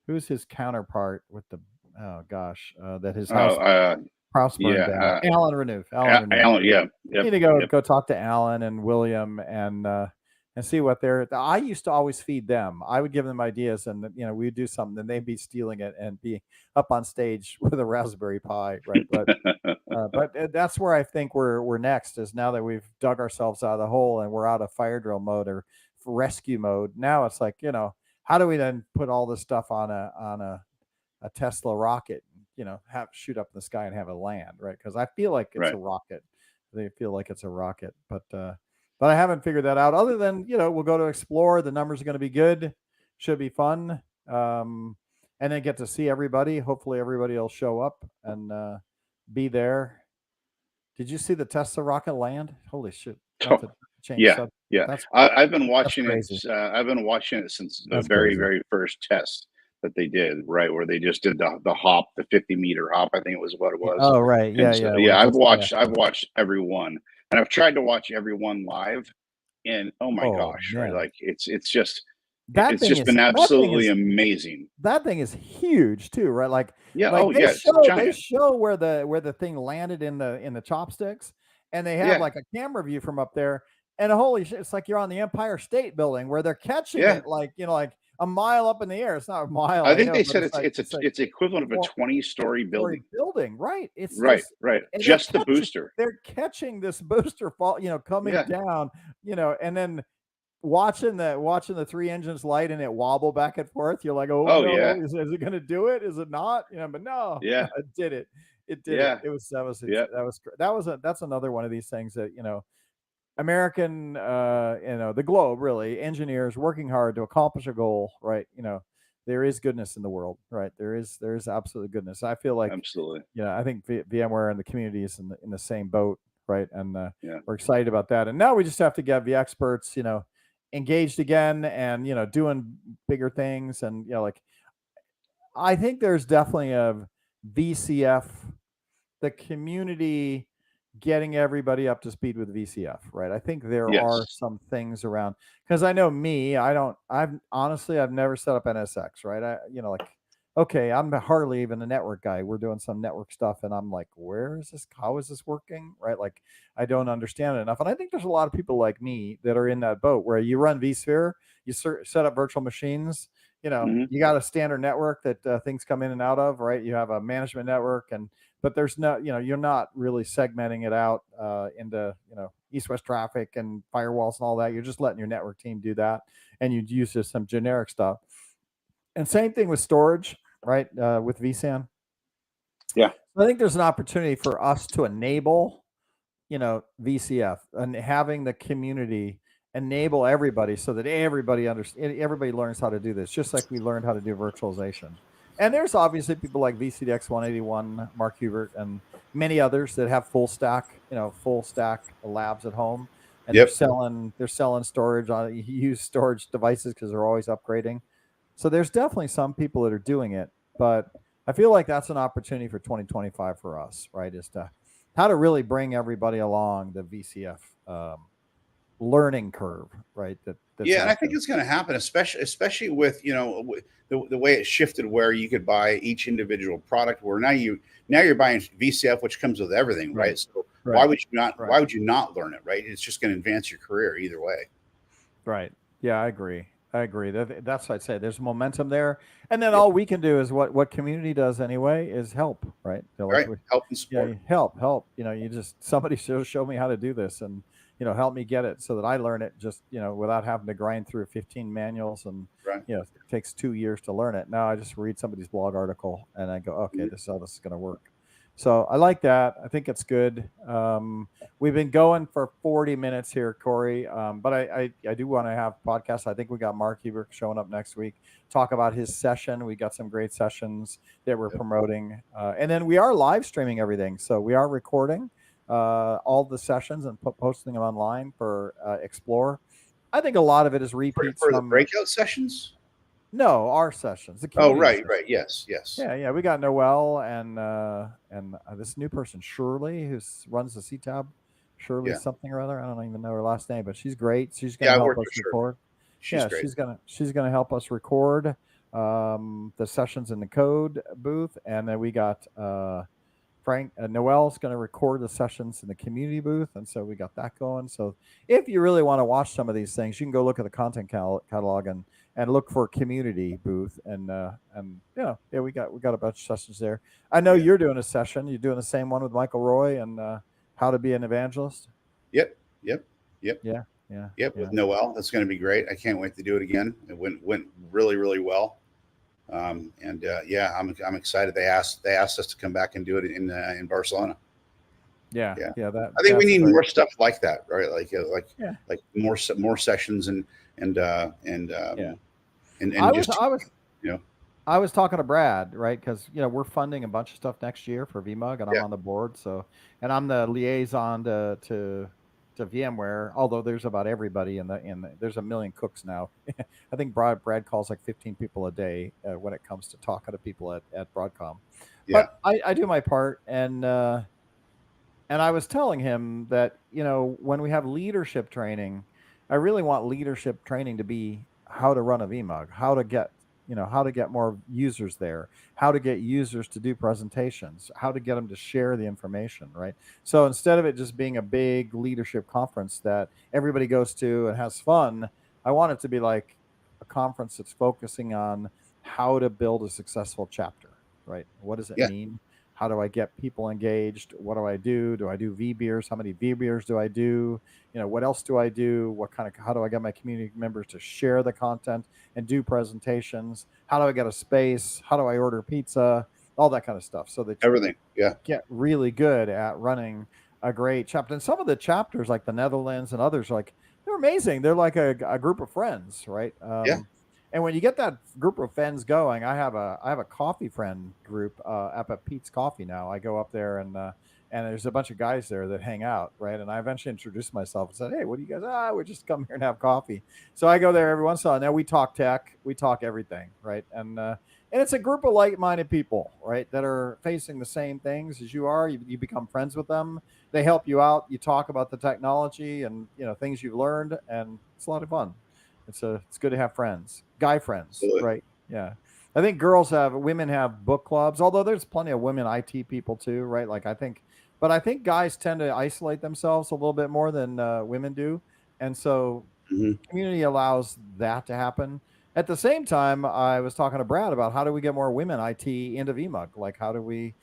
who's his counterpart with the that his Oh, house burned yeah, down. Alan Renouf. Alan Renouf. Alan, yeah, You yep, need to go yep. go talk to Alan and William and see what they're. I used to always feed them. I would give them ideas, and we'd do something, and they'd be stealing it and be up on stage with a Raspberry Pi, right? But that's where I think we're next. Is now that we've dug ourselves out of the hole and we're out of fire drill mode or rescue mode. Now it's like how do we then put all this stuff on a Tesla rocket, have shoot up in the sky and have it land, right? Because I feel like it's a Right. rocket. They feel like it's a rocket, but I haven't figured that out. Other than we'll go to explore. The numbers are going to be good, should be fun, and then get to see everybody. Hopefully, everybody will show up and be there. Did you see the Tesla rocket land? Holy shit! Not to change Yeah, subject, but yeah. I've been that's watching it. crazy. I've been watching it since the That's very, crazy. very first test that they did, right, where they just did the hop, the 50-meter hop. I think it was what it was. Oh right, And yeah, so, yeah. Where yeah, it just I've watched every one, and I've tried to watch every one live, and oh my Oh gosh, right, man, like it's just that thing is been that thing absolutely is amazing. that thing is huge too, right? Yeah. Like Oh they yeah, it's show they giant. show where the thing landed in the chopsticks, and they have Yeah, like a camera view from up there, and holy shit, it's like you're on the Empire State Building where they're catching yeah. it like a mile up in the air. It's not a mile, I I think know, they but said it's like it's equivalent of a four 20-story story building. building, right? It's Right, just right. and Just the booster. they're catching this booster fall, coming Yeah. down, and then watching the three engines light and it wobble back and forth. You're like, oh Oh no, yeah. is it going to do it? Is it not? But no, Yeah. it did it. It did it. Yeah. It was Yeah. that's another one of these things that American, the globe really engineers working hard to accomplish a goal, right? There is goodness in the world, right? There is absolute goodness. I feel like Absolutely. I think VMware and the community is in the same boat, right? And Yeah. we're excited about that. And now we just have to get the experts, engaged again and doing bigger things. And like I think there's definitely a VCF, the community getting everybody up to speed with VCF, right? I think there are Yes. some things around because I know me, I've never set up NSX, right? Okay, I'm hardly even a network guy. We're doing some network stuff and I'm like, where is this? How is this working? Right? Like I don't understand it enough. And I think there's a lot of people like me that are in that boat where you run vSphere, you set up virtual machines, Hmm. you got a standard network that things come in and out of, right? You have a management network but there's no, you're not really segmenting it out into, east-west traffic and firewalls and all that. You're just letting your network team do that. And you use just some generic stuff. And same thing with storage, right? With vSAN. Yeah. I think there's an opportunity for us to enable, VCF and having the community enable everybody so that everybody learns how to do this, just like we learned how to do virtualization. And there's obviously people like VCDX 181, Marc Huppert, and many others that have full stack labs at home, and Yep. they're selling storage on used storage devices because they're always upgrading. So there's definitely some people that are doing it, but I feel like that's an opportunity for 2025 for us, right? Is to how to really bring everybody along the VCF learning curve, right? That's Yeah, and I out think there. it's going to happen, especially with the way it shifted, where you could buy each individual product. Where now you're buying VCF, which comes with everything, right? So Right. Right. why would you not learn it, right? It's just going to advance your career either way. Right. Yeah, I agree. That's what I'd say. There's momentum there, and then all we can do is what community does anyway is help, right? Right? Help and support. Help. You just somebody show me how to do this, and help me get it so that I learn it just without having to grind through 15 manuals and Right. it takes 2 years to learn it. Now I just read somebody's blog article and I go, okay, this is how this is going to work. So I like that. I think it's good. We've been going for 40 minutes here, Corey, but I do want to have podcasts. I think we got Marc Huppert showing up next week, talk about his session. We got some great sessions that we're promoting. And then we are live streaming everything. So we are recording all the sessions and posting them online for Explore. I think a lot of it is repeats For the from breakout sessions. no, our sessions. The Oh, community right, sessions. right, yes, yes. Yeah. We got Noel and this new person, Shirley, who runs the CTAB. Shirley Yeah. something or other. I don't even know her last name, but she's great. She's going Yeah, to I help worked us with her. record. She's great. She's gonna help us record the sessions in the code booth, and then we got Frank Noel's going to record the sessions in the community booth, and so we got that going. So if you really want to watch some of these things, you can go look at the content catalog and look for community booth, and we got a bunch of sessions there. I know you're doing a session. You're doing the same one with Michael Roy and how to be an evangelist. Yep. Yeah. With Noel, that's going to be great. I can't wait to do it again. It went really, really well. I'm excited. They asked us to come back and do it in Barcelona. Yeah. That I think we need more stuff like that, right? Like more sessions and I was talking to Brad, right? Because we're funding a bunch of stuff next year for VMUG, and I'm on the board. So, and I'm the liaison to VMware. Although there's about everybody in the there's a million cooks now. I think Brad calls like 15 people a day when it comes to talking to people at Broadcom. Yeah. But I do my part, and I was telling him that when we have leadership training, I really want leadership training to be how to run a VMUG, how to get more users there, how to get users to do presentations, how to get them to share the information, right? So instead of it just being a big leadership conference that everybody goes to and has fun, I want it to be like a conference that's focusing on how to build a successful chapter, right? What does it mean? How do I get people engaged? What do I do? Do I do VBeers? How many VBeers do I do? What else do I do? How do I get my community members to share the content and do presentations? How do I get a space? How do I order pizza? All that kind of stuff. So that everything, get really good at running a great chapter. And some of the chapters, like the Netherlands and others, they're amazing. They're like a group of friends, right? And when you get that group of friends going, I have a coffee friend group up at Pete's Coffee now. I go up there and there's a bunch of guys there that hang out, right? And I eventually introduced myself and said, "Hey, what do you guys? We just come here and have coffee." So I go there every once in a while. Now we talk tech, we talk everything, right? And it's a group of like-minded people, right, that are facing the same things as you are. You become friends with them. They help you out. You talk about the technology and things you've learned, and it's a lot of fun. It's good to have friends, guy friends, right? Yeah. I think women have book clubs, although there's plenty of women IT people too, right? But I think guys tend to isolate themselves a little bit more than women do. And so community allows that to happen. At the same time, I was talking to Brad about how do we get more women IT into VMUG? Like how do we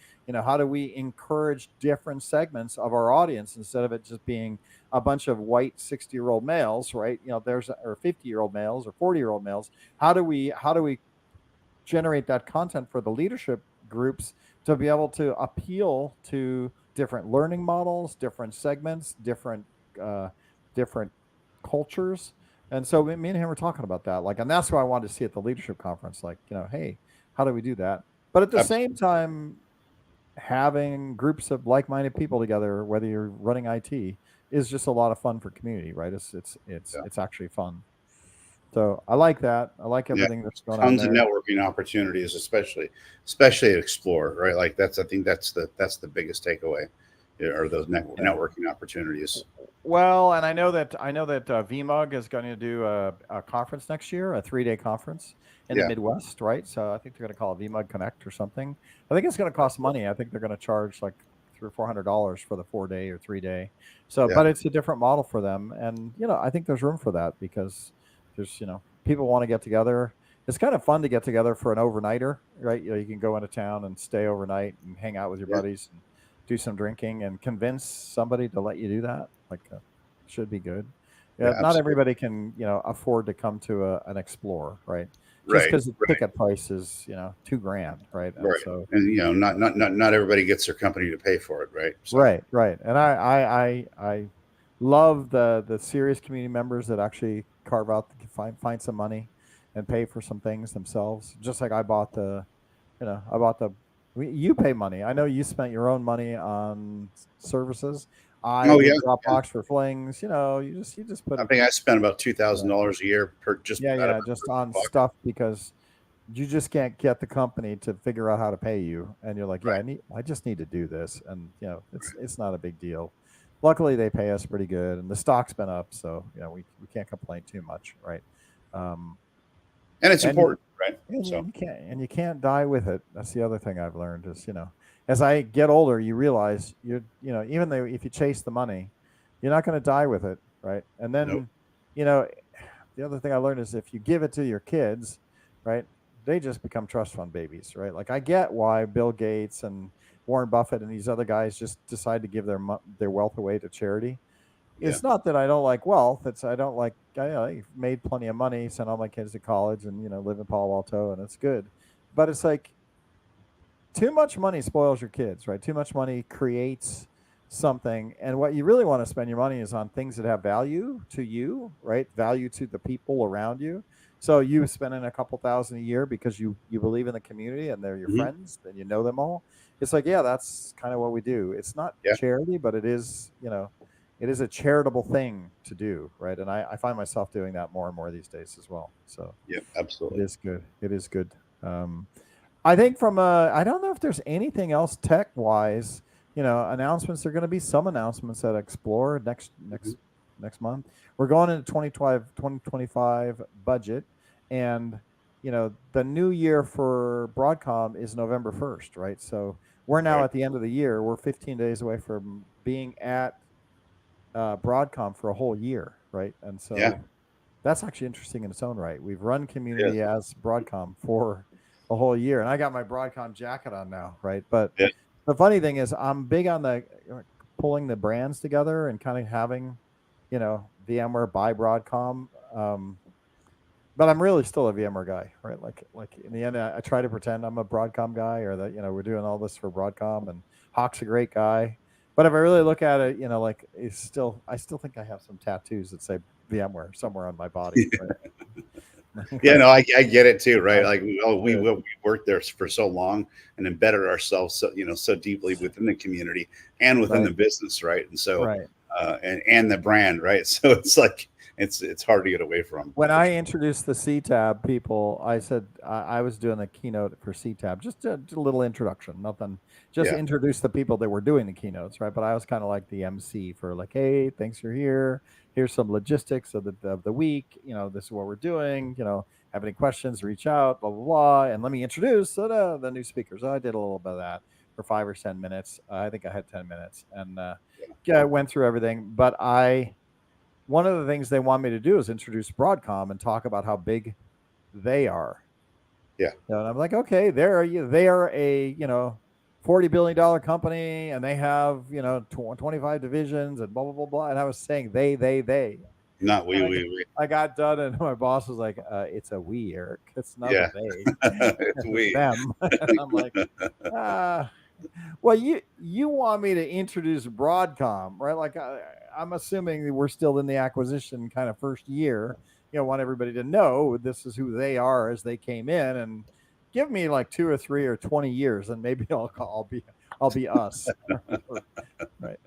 encourage different segments of our audience instead of it just being a bunch of white 60-year-old males, right? Or 50-year-old males or 40-year-old males. How do we generate that content for the leadership groups to be able to appeal to different learning models, different segments, different cultures? And so me and him were talking about that, and that's what I wanted to see at the leadership conference. Hey, how do we do that? But at the same time, having groups of like-minded people together, whether you're running IT, is just a lot of fun for community, right? It's actually fun. So I like that. I like everything that's going on. Tons of networking opportunities, especially at Explore, right? I think that's the biggest takeaway, are those networking opportunities. Well, and I know that VMUG is going to do a conference next year, a 3-day conference in the Midwest, right? So I think they're going to call it VMUG Connect or something. I think it's going to cost money. I think they're going to charge like $300 or $400 for the 4-day or 3-day. So, but it's a different model for them, and I think there's room for that because there's people want to get together. It's kind of fun to get together for an overnighter, right? You can go into town and stay overnight and hang out with your buddies and do some drinking and convince somebody to let you do that. Should be good. Not everybody can afford to come to an Explore, right? Just because the ticket price is $2,000, right? And so, and not everybody gets their company to pay for it, right? So. Right. And I love the serious community members that actually carve out, find some money and pay for some things themselves. Just like I bought you pay money. I know you spent your own money on services. Dropbox for flings. You just put. I think I spent about $2,000 a year per just on stuff because you just can't get the company to figure out how to pay you, and you're like, I just need to do this, and it's not a big deal. Luckily, they pay us pretty good, and the stock's been up, so we can't complain too much, right? And it's And important, right? And So you can't die with it. That's the other thing I've learned is, as I get older, you realize even though if you chase the money, you're not going to die with it, right? And nope. then, you know, the other thing I learned is if you give it to your kids, right, they just become trust fund babies, right? Like I get why Bill Gates and Warren Buffett and these other guys just decide to give their wealth away to charity. Yeah. It's not that I don't like wealth. It's I don't like. I've made plenty of money, sent all my kids to college, and live in Palo Alto, and it's good. But it's like too much money spoils your kids, right? Too much money creates something, and what you really want to spend your money is on things that have value to you, right? Value to the people around you. So you spending a couple thousand a year because you believe in the community and they're your Hmm. friends and you know them all. It's like, yeah, that's kind of what we do. It's not Yeah. charity, but it is, it is a charitable thing to do, right? And I find myself doing that more and more these days as well. So Yeah. it Absolutely. is good. It is good. I think I don't know if there's anything else tech wise, announcements. There are going to be some announcements at Explore Mhm. next month. We're going into 2025 budget, and the new year for Broadcom is November 1st, right? So we're now Right. at the end of the year. We're 15 days away from being at Broadcom for a whole year, right? And Yeah. so that's actually interesting in its own right. We've run It is. community as Broadcom for a whole year, and I got my Broadcom jacket on now, right? But Yeah. the funny thing is, I'm big on the pulling the brands together and kind of having, VMware by Broadcom. But I'm really still a VMware guy, right? Like in the end, I try to pretend I'm a Broadcom guy, or that we're doing all this for Broadcom, and Hawk's a great guy. But if I really look at it, like I still think I have some tattoos that say VMware somewhere on my body, right? Yeah, Like, no, I get it too, right? uh, Like good. we worked there for so long and embedded ourselves so deeply within the community and within Right, the business, right? And so right. and the brand, right? So it's like it's hard to get away from When for I sure. introduced the CTAB people, I said I was doing the keynote for CTAB, just a little introduction, nothing, just Yeah, introduce the people that were doing the keynotes, right? But I was kind of like the MC for like, hey, thanks you're here. Here's some logistics of the week. This is what we're doing. Have any questions? Reach out. Blah blah blah. And let me introduce the new speakers. So I did a little bit of that for 5 or 10 minutes. I think I had 10 minutes, and yeah, I went through everything. But one of the things they want me to do is introduce Broadcom and talk about how big they are. yeah. And I'm like, okay, they are a $40 billion company, and they have 25 divisions and blah blah blah blah. And I was saying they. Not And we. I got done, and my boss was like, "It's a we, Eric. It's not a Yeah, they. it's It's we. them." And I'm like, ah. Well, you want me to introduce Broadcom, right? Like I'm assuming we're still in the acquisition kind of first year. Want everybody to know this is who they are as they came in, and give me like 2 or 3 or 20 years, and maybe I'll be us, right?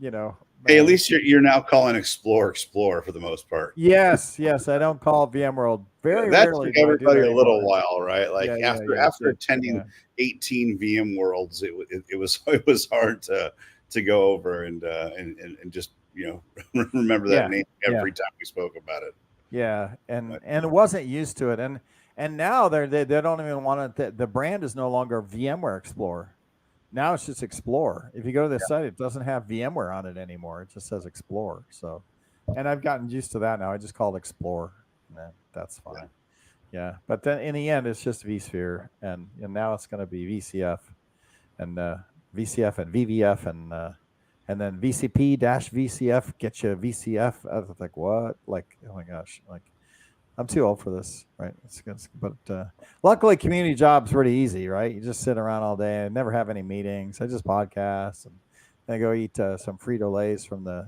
You know, Hey, at uh, least you're now calling Explore for the most part. yes, yes. I don't call it VMworld. Yeah, Very that took rarely do I do everybody that a little anymore. while, right? Like Yeah, yeah, yeah. It after did. attending Yeah, 18 VM worlds, it was it was hard to go over and just remember that yeah, name yeah. every time we spoke about it. Yeah, But and wasn't used to it, and now they don't even want to. The brand is no longer VMware Explorer. Now it's just Explorer. If you go to the site, it doesn't have VMware on it anymore. It just says Explorer. So, and I've gotten used to that now. I just call it Explorer, and that's yeah, fine. Yeah, but then in the end, it's just vSphere, and now it's going to be VCF and VCF and VVF and then VCP dash VCF get you VCF. I was like, what? Like, oh my gosh, like I'm too old for this, right? But luckily, community job's pretty easy, right? You just sit around all day and never have any meetings. I just podcast and then I go eat some Frito Lay's from the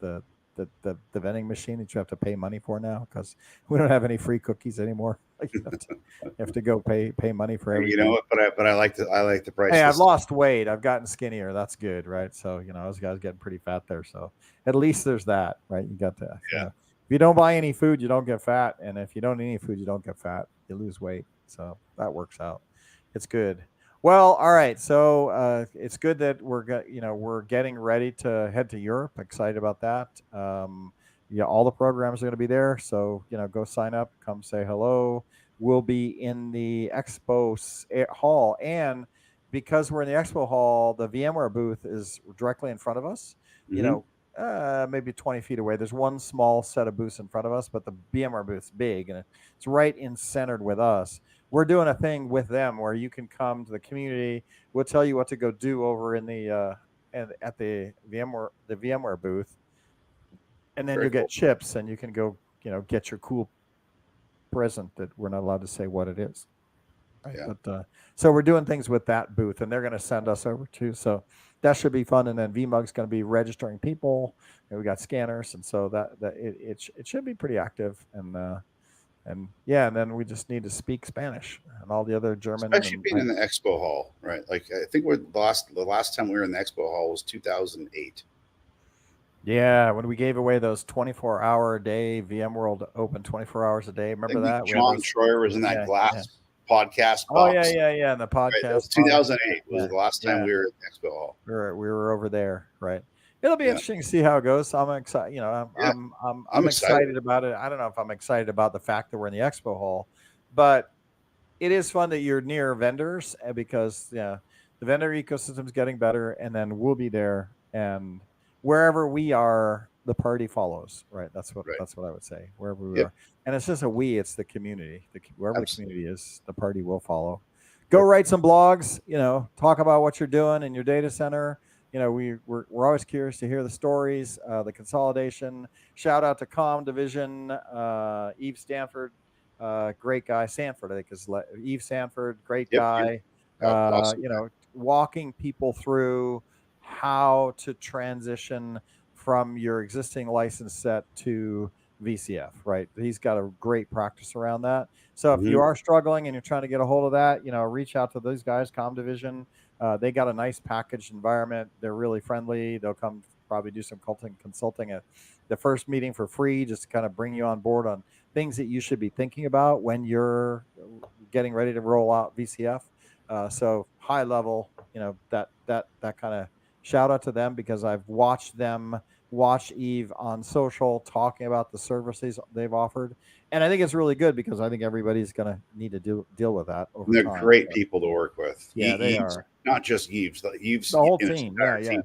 the vending machine that you have to pay money for now because we don't have any free cookies anymore. Like you have to go pay money for you know everything. what? But I like the Hey, I've priceless. lost weight. I've gotten skinnier. That's good, right? So I was getting pretty fat there. So at least there's that, right? You got to, Yeah, if you don't buy any food, you don't get fat, and if you don't eat any food, you don't get fat. You lose weight. So that works out. It's good. Well, all right. So it's good that we're getting ready to head to Europe. Excited about that. yeah, all the programs are going to be there. So, go sign up, come say hello. We'll be in the expo hall. And because we're in the expo hall, the VMware booth is directly in front of us, Mhm. maybe 20 feet away. There's one small set of booths in front of us, but the VMware booth's big and it's right in centered with us. We're doing a thing with them where you can come to the community. We'll tell you what to go do over in the at the VMware booth, and then Very you'll get cool. chips and you can go, get your cool present that we're not allowed to say what it is. Right. Yeah. But so we're doing things with that booth, and they're going to send us over too. So that should be fun. And then VMUG's going to be registering people, and we got scanners, and so that it should be pretty active. And yeah, and then we just need to speak Spanish and all the other German. Especially And being in the expo hall, right? Like I think the last time we were in the expo hall was 2008. yeah, when we gave away those 24-hour a day VMworld open 24 hours a day. Remember that? John Troyer was in that glass podcast box. Oh yeah. And the podcast. Right, that was 2008 was the last time Yeah. we were at the expo hall. We were over there, right? It'll be interesting to see how it goes. I'm excited. I'm excited about it. I don't know if I'm excited about the fact that we're in the expo hall, but it is fun that you're near vendors because the vendor ecosystem is getting better, and then we'll be there, and wherever we are, the party follows. Right? That's what I would say. Wherever we are, and it's just it's the community. Wherever the community is, the party will follow. Go write some blogs. Talk about what you're doing in your data center. We're always curious to hear the stories, the consolidation. Shout out to Com Division, Eve Stanford, great guy. Sanford, I think is Eve Sanford, great guy. Walking people through how to transition from your existing license set to VCF, right? He's got a great practice around that. So if you are struggling and you're trying to get a hold of that, reach out to those guys, Com Division. They got a nice packaged environment. They're really friendly. They'll come probably do some consulting at the first meeting for free, just to kind of bring you on board on things that you should be thinking about when you're getting ready to roll out VCF. So high level, that kind of shout out to them, because I've watched them watch Eve on social talking about the services they've offered. And I think it's really good, because I think everybody's going to need to deal with that over They're time. great people to work with. Yeah, they are. Not just Eves, the whole team. Yeah.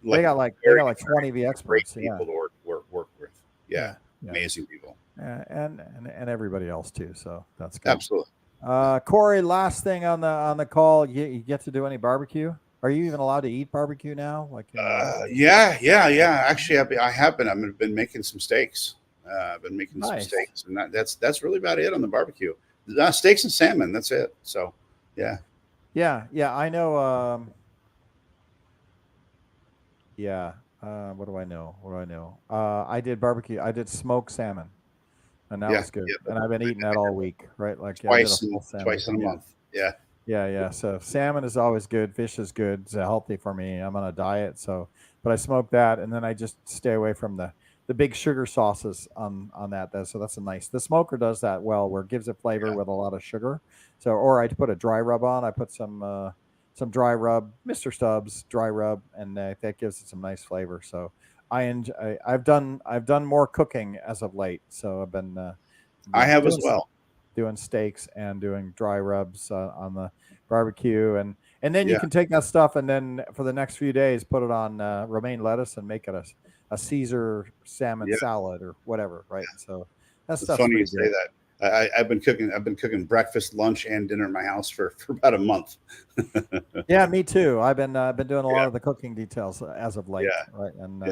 They got like 20 V experts. Great people to work with. Yeah. Amazing people. And everybody else too. So that's good. Absolutely. Corey, last thing on the call, you get to do any barbecue? Are you even allowed to eat barbecue now? Yeah. Actually, I have been. I've been making some steaks. I've been making some steaks, and that's really about it on the barbecue. Steaks and salmon. That's it. So, yeah. I know. What do I know? I did barbecue. I did smoked salmon, and that was good. And I've been eating that all week, right? Like twice in a month. Yeah. So salmon is always good. Fish is good. It's healthy for me. I'm on a diet, but I smoke that, and then I just stay away from the big sugar sauces on that. So that's the smoker does that well, where it gives it flavor with a lot of sugar. So, or I put a dry rub on. I put some dry rub, Mr. Stubbs dry rub, and that gives it some nice flavor. So I've done more cooking as of late. So I've been I have as well, doing steaks and doing dry rubs on the barbecue, and then you can take that stuff, and then for the next few days put it on romaine lettuce and make it a Caesar salmon salad or whatever, right? So that's funny you say that. I've been cooking breakfast, lunch, and dinner in my house for about a month. Yeah, me too. I've been doing a lot of the cooking details as of late, right? And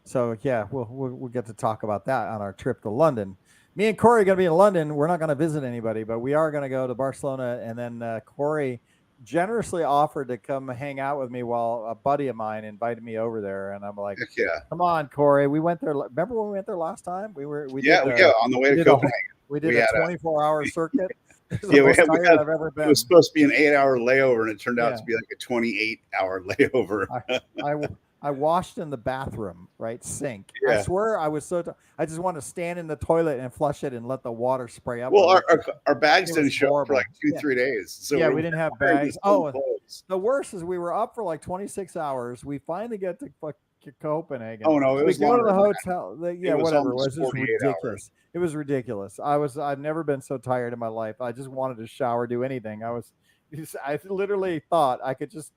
so we'll get to talk about that on our trip to London. Me and Corey are going to be in London. We're not going to visit anybody, but we are going to go to Barcelona, and then Corey generously offered to come hang out with me while a buddy of mine invited me over there, and I'm like, come on, Corey. We went there. Remember when we went there last time? We did on the way to Copenhagen. We did a 24-hour circuit. It was supposed to be an 8-hour layover, and it turned out to be like a 28-hour layover. I washed in the bathroom, right? Sink. I swear I was I just wanted to stand in the toilet and flush it and let the water spray up. Well, our bags didn't show up for like 2-3 days. So we didn't have bags. The worst is we were up for like 26 hours. We finally get to Copenhagen. Oh no, it We was go to the longer. hotel. It was Whatever it almost was. It was 48 ridiculous. It was ridiculous. I've never been so tired in my life. I just wanted to shower, do anything. I literally thought I could just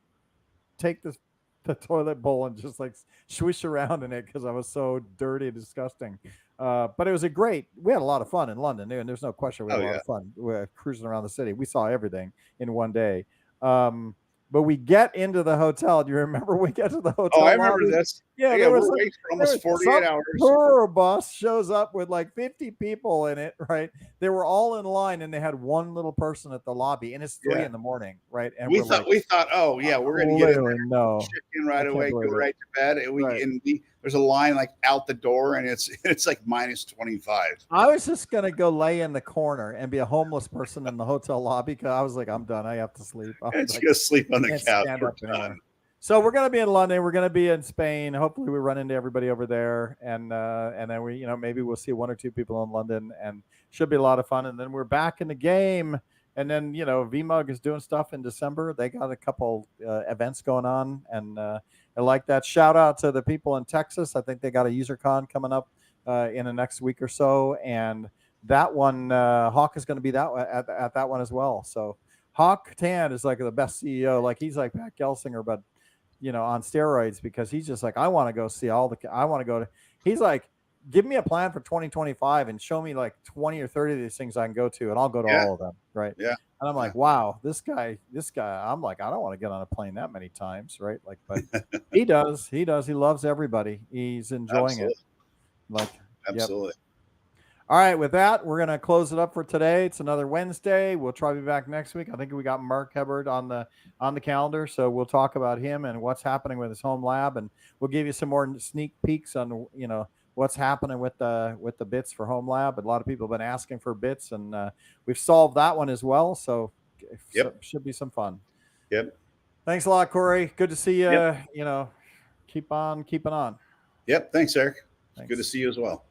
take the toilet bowl and just like swish around in it because I was so dirty and disgusting. But it was we had a lot of fun in London, and there's no question we had a lot of fun. We're cruising around the city. We saw everything in one day. But we get into the hotel. Do you remember we get to the hotel? Oh, I remember lobby? this. Yeah, Yeah, we're waiting for almost 48 hours. Tour bus shows up with like 50 people in it, right? They were all in line, and they had one little person at the lobby, and it's 3 in the morning, right? And we thought, oh yeah, we're gonna get in there, check in right away, go right to bed. And there's a line like out the door, and it's like minus 25. I was just gonna go lay in the corner and be a homeless person in the hotel lobby because I was like, I'm done. I have to sleep. It's like, just sleep on the couch. So we're gonna be in London. We're gonna be in Spain. Hopefully, we run into everybody over there, and then we, maybe we'll see 1 or 2 people in London, and should be a lot of fun. And then we're back in the game. And then VMUG is doing stuff in December. They got a couple events going on, and I like that. Shout out to the people in Texas. I think they got a UserCon coming up in the next week or so, and that one Hawk is going to be at that one as well. So Hawk Tan is like the best CEO. Like he's like Pat Gelsinger, but on steroids, because he's just like, I want to go see he's like, give me a plan for 2025 and show me like 20 or 30 of these things I can go to, and I'll go to all of them. Right. Yeah. And I'm like, wow, this guy, I'm like, I don't want to get on a plane that many times. Right. Like, but he does. He loves everybody. He's enjoying it. Like, absolutely. Yep. All right, with that, we're going to close it up for today. It's another Wednesday. We'll try to be back next week. I think we got Marc Huppert on the calendar, so we'll talk about him and what's happening with his HomeLab, and we'll give you some more sneak peeks on what's happening with the bits for HomeLab. A lot of people have been asking for bits, and we've solved that one as well. So, should be some fun. Yep. Thanks a lot, Corey. Good to see you. Yep. Keep on keeping on. Yep. Thanks, Eric. Thanks. Good to see you as well.